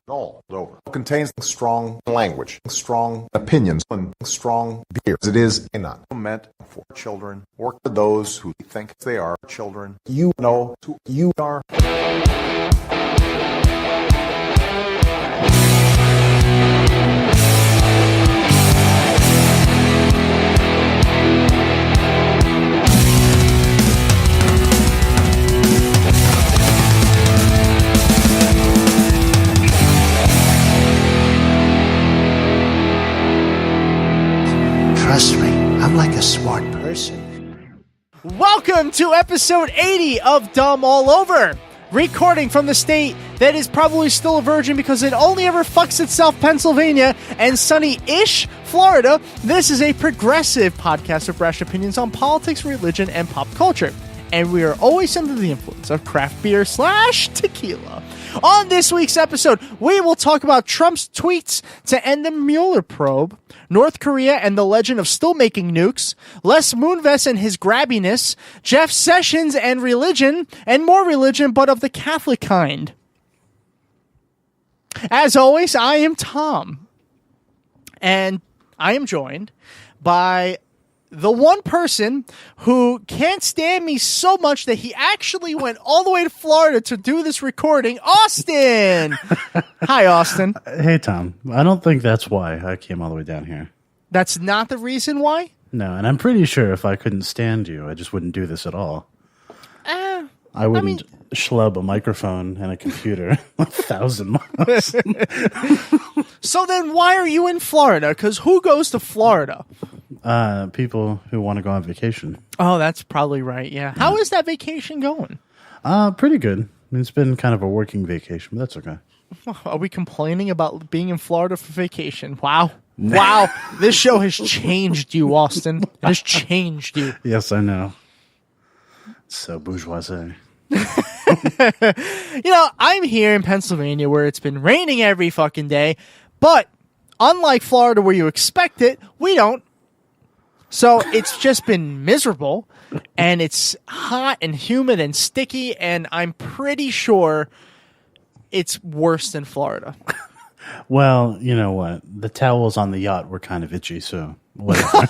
all over. It contains strong language, strong opinions, and strong beer. It is not meant for children or for those who think they are children. You know who you are. Trust me, I'm like a smart person. Welcome to episode 80 of Dumb All Over, recording from the state that is probably still a virgin because it only ever fucks itself, Pennsylvania, and sunny-ish Florida. This is a progressive podcast of brash opinions on politics, religion, and pop culture. And we are always under the influence of craft beer / tequila. On this week's episode, we will talk about Trump's tweets to end the Mueller probe, North Korea and the legend of still making nukes, Les Moonves and his grabbiness, Jeff Sessions and religion, and more religion, but of the Catholic kind. As always, I am Tom, and I am joined by the one person who can't stand me so much that he actually went all the way to Florida to do this recording, Austin. Hi, Austin. Hey, Tom. I don't think that's why I came all the way down here. That's not the reason why? No, and I'm pretty sure if I couldn't stand you, I just wouldn't do this at all. I wouldn't schlub a microphone and a computer 1,000 miles. So then why are you in Florida? Because who goes to Florida? People who want to go on vacation. Oh, that's probably right, yeah. How is that vacation going? Pretty good. I mean, it's been kind of a working vacation, but that's okay. Are we complaining about being in Florida for vacation? Wow. Wow. This show has changed you, Austin. It has changed you. Yes, I know. So bourgeoisie. I'm here in Pennsylvania where it's been raining every fucking day, but unlike Florida where you expect it, we don't. So it's just been miserable, and it's hot and humid and sticky, and I'm pretty sure it's worse than Florida. Well, you know what? The towels on the yacht were kind of itchy, so whatever.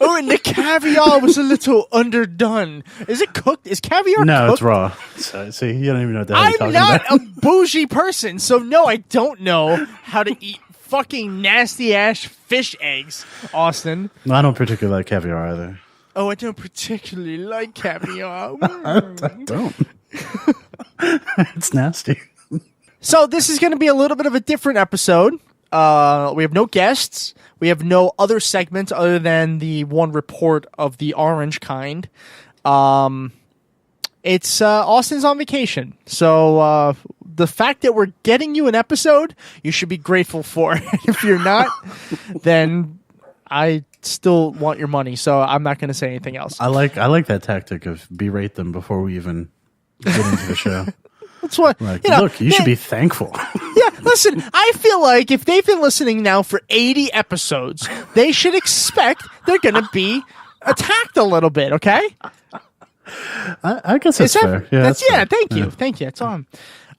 Oh, and the caviar was a little underdone. Is it cooked? Is caviar cooked? No, it's raw. So, see, you don't even know what the hell you're talking about. I'm not a bougie person, so no, I don't know how to eat fucking nasty-ass fish eggs, Austin. No, I don't particularly like caviar either. Oh, I don't particularly like caviar. I don't. It's nasty. So this is going to be a little bit of a different episode. We have no guests. We have no other segments other than the one report of the orange kind. It's Austin's on vacation. So the fact that we're getting you an episode, you should be grateful for. If you're not, then I still want your money. So I'm not going to say anything else. I like that tactic of berate them before we even get into the show. That's what, look, you should be thankful. Yeah, listen, I feel like if they've been listening now for 80 episodes, they should expect they're going to be attacked a little bit, okay? I guess that's fair. That's fair. Thank you. Thank you. It's on.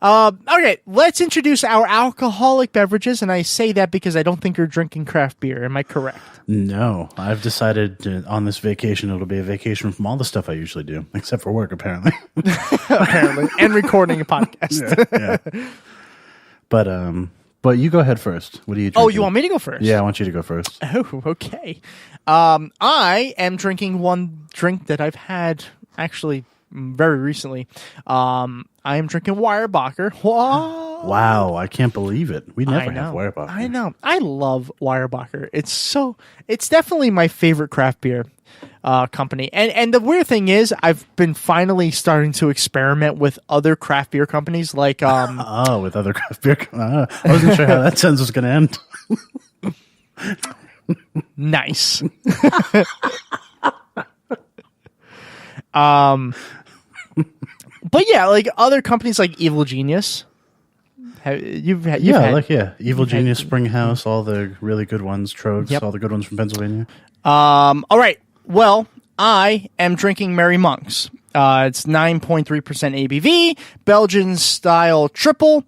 Okay, let's introduce our alcoholic beverages, and I say that because I don't think you're drinking craft beer. Am I correct? No, I've decided on this vacation it'll be a vacation from all the stuff I usually do, except for work, apparently. Apparently, and recording a podcast. Yeah. But you go ahead first. What are you drinking? Oh, you want me to go first? Yeah, I want you to go first. Oh, okay. I am drinking one drink that I've had actually very recently. I am drinking Weyerbacher. Whoa. Wow, I can't believe it. We never have Weyerbacher. I know. I love Weyerbacher. It's definitely my favorite craft beer company. And the weird thing is, I've been finally starting to experiment with other craft beer companies like with other craft beer. I wasn't sure how that sentence was going to end. Nice. But yeah, like other companies like Evil Genius. Evil Genius, Springhouse, all the really good ones, Trogs, all the good ones from Pennsylvania. All right. Well, I am drinking Merry Monk's. It's 9.3% ABV, Belgian style triple.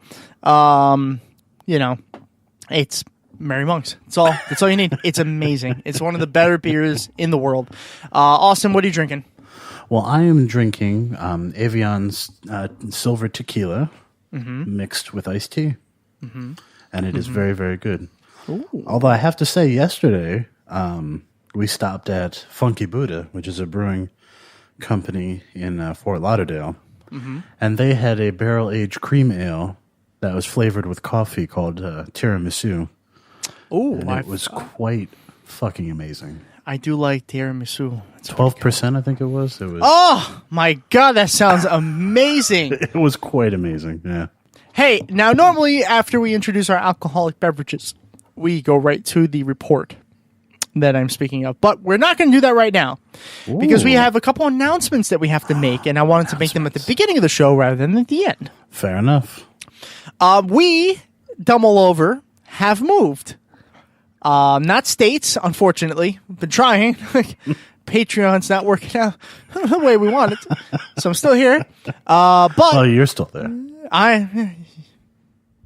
It's Merry Monk's. That's all you need. It's amazing. It's one of the better beers in the world. Austin, what are you drinking? Well, I am drinking Evian's silver tequila mixed with iced tea. And it is very, very good. Ooh. Although I have to say, yesterday, we stopped at Funky Buddha, which is a brewing company in Fort Lauderdale. And they had a barrel-aged cream ale that was flavored with coffee called tiramisu. Oh, and it was quite fucking amazing. I do like tiramisu. 12%, I think it was. Oh, my God, that sounds amazing. It was quite amazing, yeah. Hey, now normally after we introduce our alcoholic beverages, we go right to the report that I'm speaking of. But we're not going to do that right now because we have a couple announcements that we have to make, and I wanted to make them at the beginning of the show rather than at the end. Fair enough. We, Dumb All Over, have moved. Not states, unfortunately. We've been trying. Patreon's not working out the way we want it. So I'm still here. But you're still there.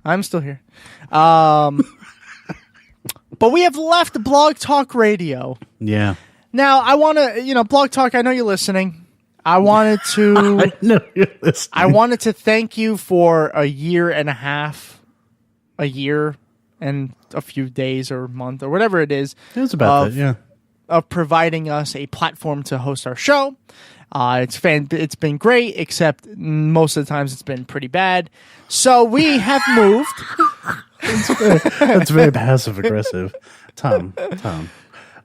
I'm still here. But we have left Blog Talk Radio. Yeah. Now, I want to, Blog Talk, I know you're listening. I wanted to... I know you're listening. I wanted to thank you for a year and a few days or month or whatever it is. It was about that, yeah. Of providing us a platform to host our show. It's been great, except most of the times it's been pretty bad. So we have moved. That's very passive aggressive. Tom.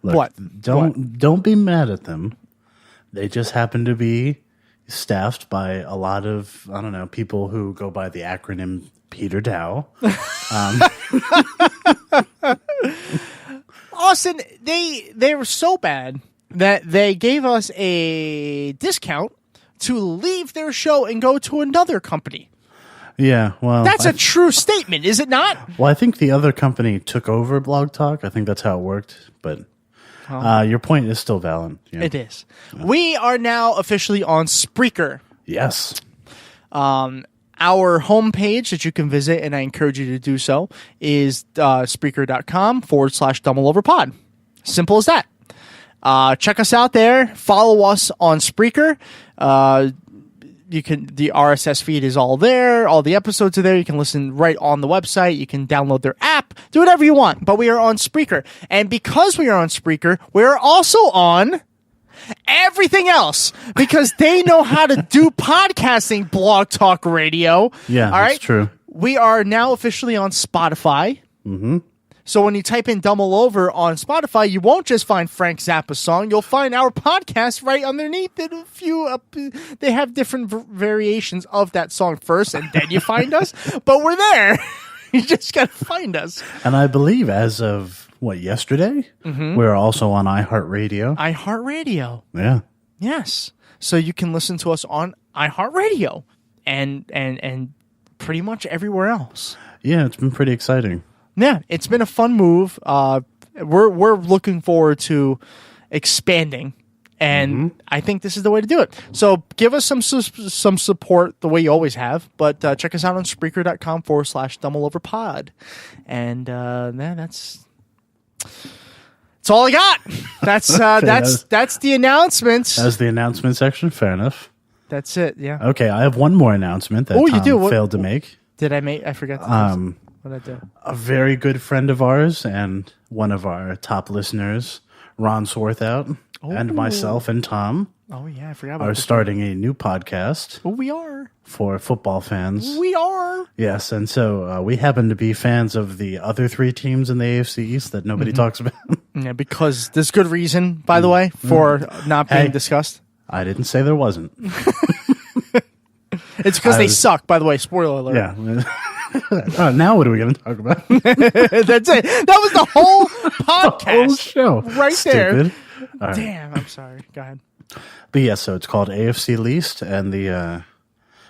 Look, What? Don't be mad at them. They just happen to be staffed by a lot of, I don't know, people who go by the acronym Peter Dow. Austin, they were so bad that they gave us a discount to leave their show and go to another company. Yeah, well... That's a true statement, is it not? Well, I think the other company took over Blog Talk. I think that's how it worked, but your point is still valid. Yeah. It is. Yeah. We are now officially on Spreaker. Yes. Our homepage that you can visit, and I encourage you to do so, is Spreaker.com/DumbleOverPod. Simple as that. Check us out there. Follow us on Spreaker. The RSS feed is all there. All the episodes are there. You can listen right on the website. You can download their app. Do whatever you want. But we are on Spreaker. And because we are on Spreaker, we are also on everything else because they know how to do podcasting, Blog Talk Radio. Yeah, that's true. We are now officially on Spotify. Mm-hmm. So when you type in Dumb All Over on Spotify, you won't just find Frank Zappa's song. You'll find our podcast right underneath it. They have different variations of that song first, and then you find us. But we're there. You just got to find us. And I believe as of, yesterday? Mm-hmm. We're also on iHeartRadio. iHeartRadio. Yeah. Yes. So you can listen to us on iHeartRadio and pretty much everywhere else. Yeah, it's been pretty exciting. Yeah, it's been a fun move. We're looking forward to expanding, and I think this is the way to do it. So give us some support the way you always have, but check us out on Spreaker.com/DumbleOverPod. And that's all I got. That's the announcements. That's the announcement section. Fair enough. That's it. Yeah. Okay, I have one more announcement that Tom failed to make. Did I make? I forgot. What did I do? A very good friend of ours and one of our top listeners, Ron Swarthout, and myself and Tom. Oh yeah, I forgot about are starting a new podcast. Oh, we are for football fans. We are. Yes, and so we happen to be fans of the other three teams in the AFC East that nobody talks about. Yeah, because there's good reason, by the way, for not being discussed. I didn't say there wasn't. It's because they suck, by the way. Spoiler alert. Yeah. Now what are we going to talk about? That's it. That was the whole podcast. The whole show. Right Stupid. there. Right. Damn, I'm sorry. Go ahead. But yeah, so it's called AFC Least, and the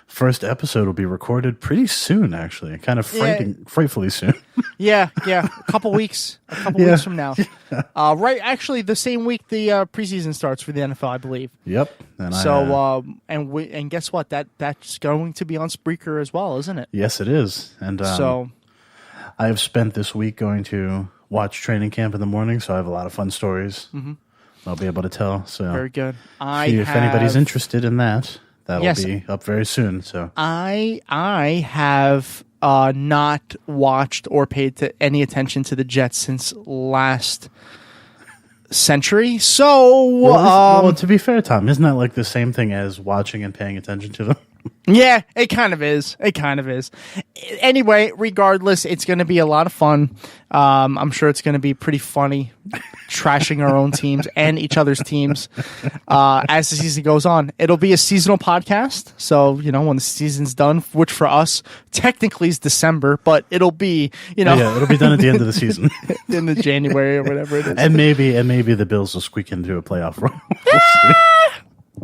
first episode will be recorded pretty soon, actually. Kind of frightfully soon. Yeah. A couple weeks weeks from now. Right, actually, the same week the preseason starts for the NFL, I believe. Yep. And guess what? That's going to be on Spreaker as well, isn't it? Yes, it is. And I have spent this week going to watch training camp in the morning, so I have a lot of fun stories I'll be able to tell. So very good. If anybody's interested in that, that'll be up very soon. So I have not watched or paid any attention to the Jets since last century. So, well, to be fair, Tom, isn't that like the same thing as watching and paying attention to them? Yeah, it kind of is. Anyway, regardless, it's going to be a lot of fun. I'm sure it's going to be pretty funny trashing our own teams and each other's teams as the season goes on. It'll be a seasonal podcast. So, when the season's done, which for us technically is December, but it'll be, it'll be done at the end of the season. In the January or whatever it is. And maybe the Bills will squeak into a playoff run.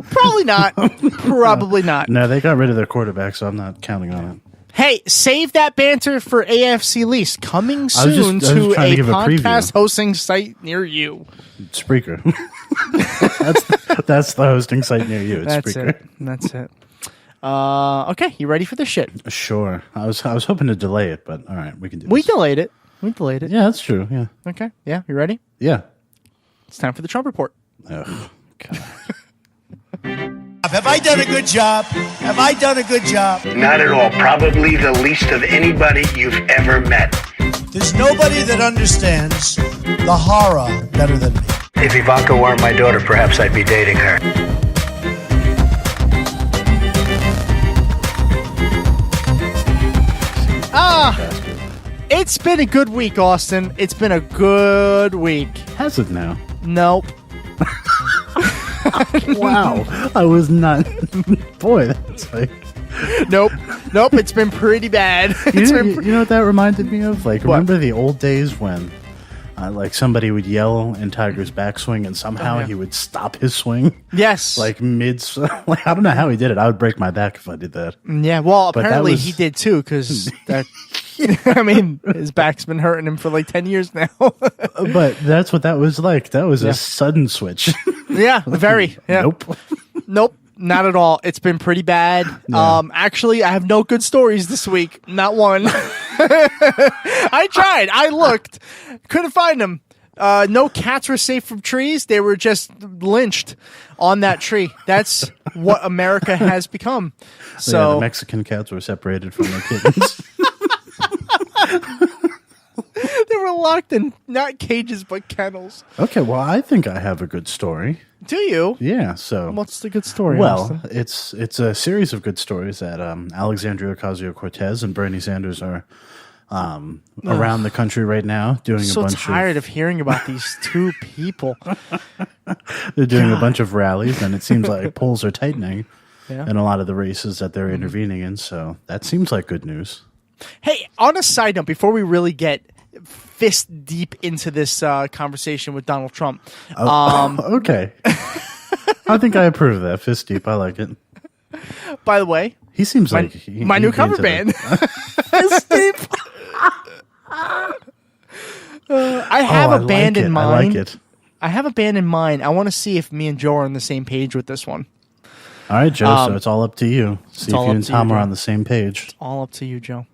Probably not. Probably not. No, they got rid of their quarterback, so I'm not counting on it. Hey, save that banter for AFC Least. Coming soon to a podcast hosting site near you. Spreaker. that's the hosting site near you. It's Spreaker. That's it. Okay, you ready for this shit? Sure. I was hoping to delay it, but all right, we can do this. We delayed it. Yeah, that's true. Yeah. Okay. Yeah, you ready? Yeah. It's time for the Trump Report. Oh, God. Have I done a good job? Not at all. Probably the least of anybody you've ever met. There's nobody that understands the horror better than me. If Ivanka weren't my daughter, perhaps I'd be dating her. It's been a good week, Austin. It's been a good week. Has it now? Nope. Wow. I was not. Boy, that's like. Nope. It's been pretty bad. You know what that reminded me of? Like, remember the old days when somebody would yell in Tiger's backswing and somehow he would stop his swing? Yes. Like mid. I don't know how he did it. I would break my back if I did that. Yeah, well, apparently he did too, because that. I mean, his back's been hurting him for like 10 years now. But that's what that was like. That was a sudden switch. Yeah, very. Yeah. Nope, not at all. It's been pretty bad. Yeah. Actually, I have no good stories this week. Not one. I tried. I looked. Couldn't find them. No cats were safe from trees. They were just lynched on that tree. That's what America has become. So the Mexican cats were separated from their kittens. They were locked in not cages but kennels. Okay, well, I think I have a good story. Do you? Yeah. So, what's the good story? Well, Austin? it's a series of good stories that Alexandria Ocasio-Cortez and Bernie Sanders are around the country right now doing a bunch. So tired of hearing about these two people. They're doing a bunch of rallies, and it seems like polls are tightening in a lot of the races that they're intervening in. So that seems like good news. Hey, on a side note, before we really get fist deep into this conversation with Donald Trump. Okay. I think I approve of that. Fist deep. I like it. By the way, he seems like my new cover band. Fist deep. I have a band in mind. I like it. I have a band in mind. I want to see if me and Joe are on the same page with this one. All right, Joe. So it's all up to you. See if you and Tom are on the same page. It's all up to you, Joe.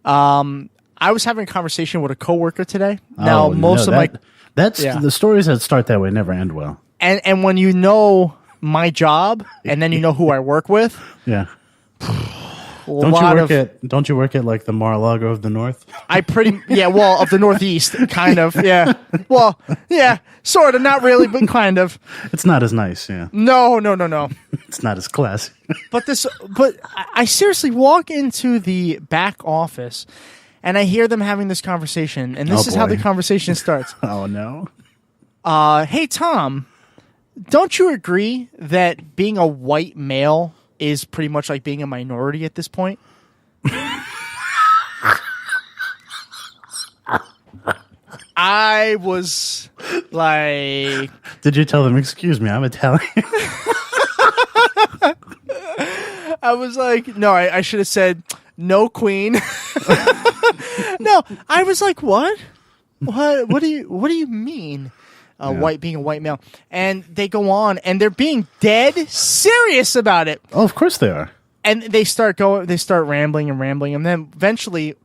I was having a conversation with a coworker today. Now, the stories that start that way never end well. And when you know my job and then you know who I work with, yeah. Don't you work at like the Mar-a-Lago of the North? Of the Northeast, kind of, yeah. Well, yeah, sort of, not really, but kind of. It's not as nice, yeah. No. It's not as classy. But I seriously walk into the back office and I hear them having this conversation, and this is how the conversation starts. Oh no. Hey Tom, don't you agree that being a white male is pretty much like being a minority at this point? I was like... Did you tell them, excuse me, I'm Italian? I was like, no, I should have said no queen. No, I was like, what? What do you mean? Being a white male. And they go on and they're being dead serious about it. Oh, of course they are. And they start rambling, and then eventually